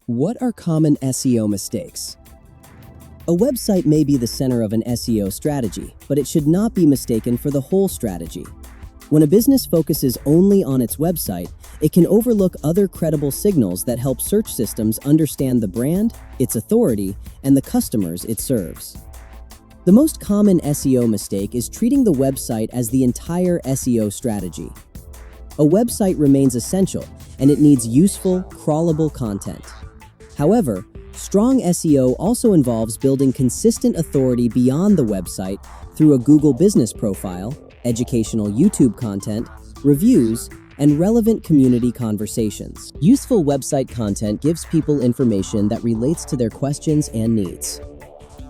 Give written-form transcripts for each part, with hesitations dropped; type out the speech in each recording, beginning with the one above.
What are common SEO mistakes? A website may be the center of an SEO strategy, but it should not be mistaken for the whole strategy. When a business focuses only on its website, it can overlook other credible signals that help search systems understand the brand, its authority, and the customers it serves. The most common SEO mistake is treating the website as the entire SEO strategy. A website remains essential, and it needs useful, crawlable content. However, strong SEO also involves building consistent authority beyond the website through a Google business profile, educational YouTube content, reviews, and relevant community conversations. Useful website content gives people information that relates to their questions and needs.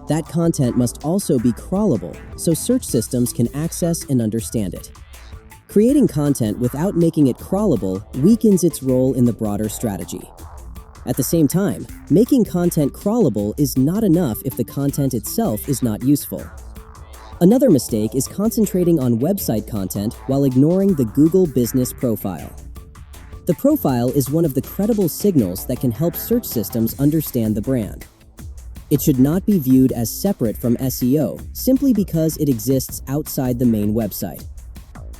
That content must also be crawlable, so search systems can access and understand it. Creating content without making it crawlable weakens its role in the broader strategy. At the same time, making content crawlable is not enough if the content itself is not useful. Another mistake is concentrating on website content while ignoring the Google business profile. The profile is one of the credible signals that can help search systems understand the brand. It should not be viewed as separate from SEO simply because it exists outside the main website.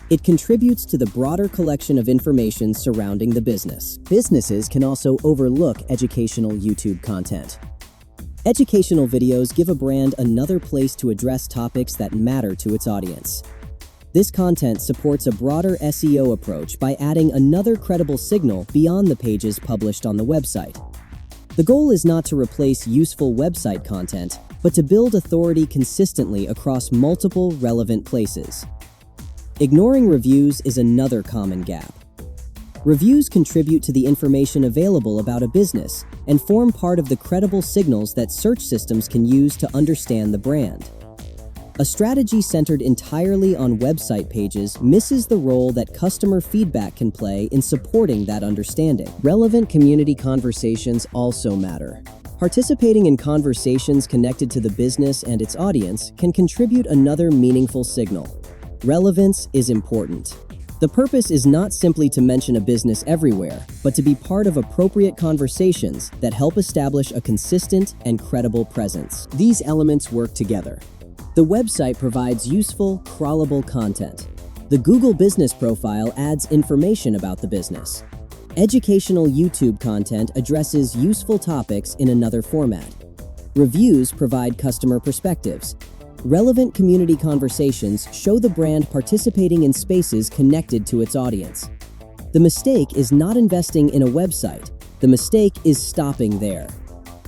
It contributes to the broader collection of information surrounding the business. Businesses can also overlook educational YouTube content. Educational videos give a brand another place to address topics that matter to its audience. This content supports a broader SEO approach by adding another credible signal beyond the pages published on the website. The goal is not to replace useful website content, but to build authority consistently across multiple relevant places. Ignoring reviews is another common gap. Reviews contribute to the information available about a business and form part of the credible signals that search systems can use to understand the brand. A strategy centered entirely on website pages misses the role that customer feedback can play in supporting that understanding. Relevant community conversations also matter. Participating in conversations connected to the business and its audience can contribute another meaningful signal. Relevance is important. The purpose is not simply to mention a business everywhere, but to be part of appropriate conversations that help establish a consistent and credible presence. These elements work together. The website provides useful, crawlable content. The Google business profile adds information about the business. Educational YouTube content addresses useful topics in another format. Reviews provide customer perspectives. Relevant community conversations show the brand participating in spaces connected to its audience. The mistake is not investing in a website. The mistake is stopping there.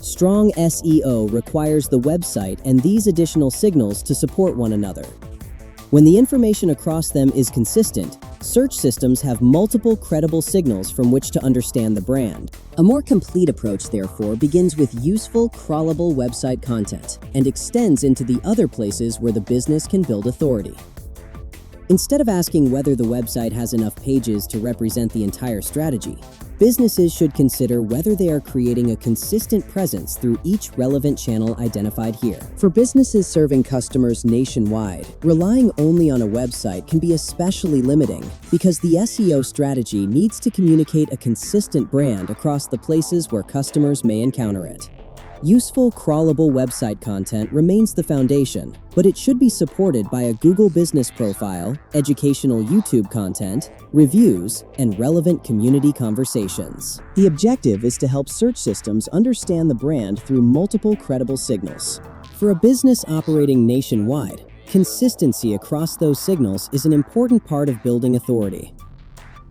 Strong SEO requires the website and these additional signals to support one another. When the information across them is consistent, search systems have multiple credible signals from which to understand the brand. A more complete approach, therefore, begins with useful, crawlable website content and extends into the other places where the business can build authority. Instead of asking whether the website has enough pages to represent the entire strategy, businesses should consider whether they are creating a consistent presence through each relevant channel identified here. For businesses serving customers nationwide, relying only on a website can be especially limiting because the SEO strategy needs to communicate a consistent brand across the places where customers may encounter it. Useful, crawlable website content remains the foundation, but it should be supported by a Google business profile, educational YouTube content, reviews, and relevant community conversations. The objective is to help search systems understand the brand through multiple credible signals. For a business operating nationwide, consistency across those signals is an important part of building authority.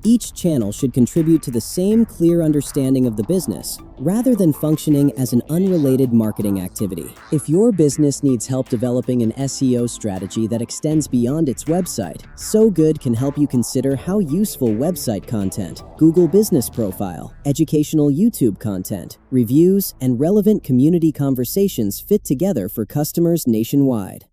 Each channel should contribute to the same clear understanding of the business, rather than functioning as an unrelated marketing activity. If your business needs help developing an SEO strategy that extends beyond its website, So Good can help you consider how useful website content, Google business profile, educational YouTube content, reviews, and relevant community conversations fit together for customers nationwide.